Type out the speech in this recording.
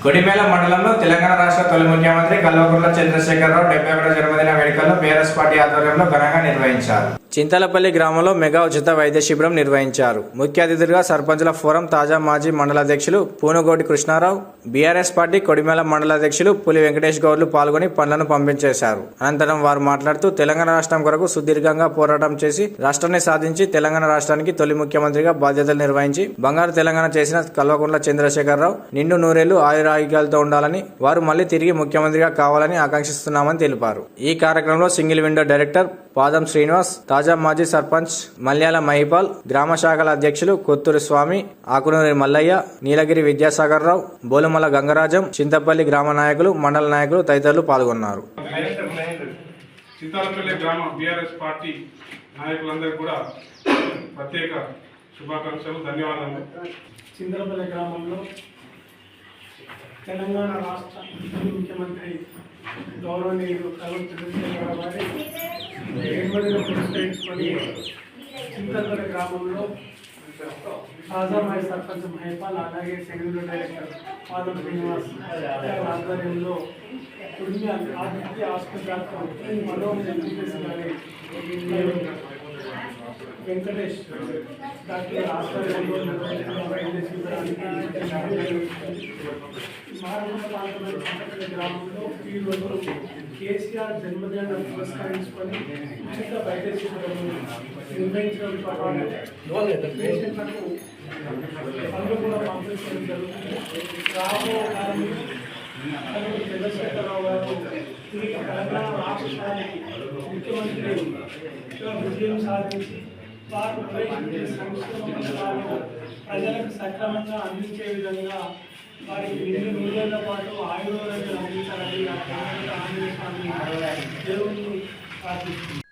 కొడిమేల మండలంలో తెలంగాణ రాష్ట్ర తొలి ముఖ్యమంత్రి కల్వకుంట్ల చంద్రశేఖరరావు 71వ జన్మదిన వేడుకలను బీఆర్ఎస్ పార్టీ ఆధ్వర్యంలో ఘనంగా నిర్వహించారు. చింతలపల్లి గ్రామంలో మెగా ఉచిత వైద్య శిబిరం నిర్వహించారు. ముఖ్య అతిథులుగా సర్పంచుల ఫోరం తాజా మాజీ మండలాధ్యక్షులు పూనుగోటి కృష్ణారావు, బీఆర్ఎస్ పార్టీ కొడిమేల మండలాధ్యక్షులు పులి వెంకటేష్ గౌడ్లు పాల్గొని పండ్లను పంపించేశారు. అనంతరం వారు మాట్లాడుతూ తెలంగాణ రాష్ట్రం కొరకు సుదీర్ఘంగా పోరాటం చేసి రాష్ట్రాన్ని సాధించి తెలంగాణ రాష్ట్రానికి తొలి ముఖ్యమంత్రిగా బాధ్యతలు నిర్వహించి బంగారు తెలంగాణ చేసిన కల్వకుంట్ల చంద్రశేఖరరావు నిండు నూరేళ్లు ఆయురారోగ్యాలతో ఉండాలని, వారు మళ్లీ తిరిగి ముఖ్యమంత్రిగా కావాలని ఆకాంక్షిస్తున్నామని తెలిపారు. ఈ కార్యక్రమంలో సింగిల్ విండో డైరెక్టర్ పాదం శ్రీనివాస్, తాజా మాజీ సర్పంచ్ మల్యాల మహిపాల్, గ్రామ శాఖల అధ్యక్షులు కొత్తూరు స్వామి, ఆకునూరి మల్లయ్య, నీలగిరి విద్యాసాగర్ రావు, బోలుమల గంగరాజం, చింతపల్లి గ్రామ నాయకులు, మండల నాయకులు తదితరులు పాల్గొన్నారు. చింతలపల్లి గ్రామ బీఆర్ఎస్ పార్టీ నాయకులందరికీ కూడా ప్రత్యేక శుభాకాంక్షలు, ధన్యవాదాలు. చింతలపల్లి గ్రామంలో తెలంగాణ రాష్ట్ర ముఖ్యమంత్రి గౌరవనీయులు కల్వకుంట్ల చంద్రశేఖరరావు గారి జన్మదినం పురస్కరించుకొని చింతలపల్లి గ్రామంలో తాజా మాజీ సర్పంచ్ మహిపాల్, అలాగే సెకండరీ డైరెక్టర్ పాదం శ్రీనివాస్ ఆధ్వర్యంలో ఆదిత్య ఆసుపత్రి మరో ఎంపీఎస్ గారి వెంకటేష్ డాక్టర్ ఆధ్వర్యంలో నిర్వహిస్తున్న వైద్య శిబిరానికి చింతపల్లి గ్రామంలో ఈరోజు కేసీఆర్ జన్మదినాన్ని పురస్కరించుకొని ఉచిత వైద్య శిబిరం నిర్వహించడంతో పాటు పేషెంట్లకు పనులు కూడా పంపించడం జరుగుతుంది. రాబో కాలంలో చంద్రశేఖరరావు గారు ఈ తెలంగాణ రాష్ట్రానికి ముఖ్యమంత్రి విజయం సాధించి వారు ప్రవేశించే సంక్షేమ పథకాలను ప్రజలకు సక్రమంగా అందించే విధంగా వారికి నిండు నూరేళ్ల పాటు ఆయుర్వేదాన్ని అందించాలని ఆ ఆంజనేయ స్వామి దేవుడిని ప్రార్థిస్తుంది.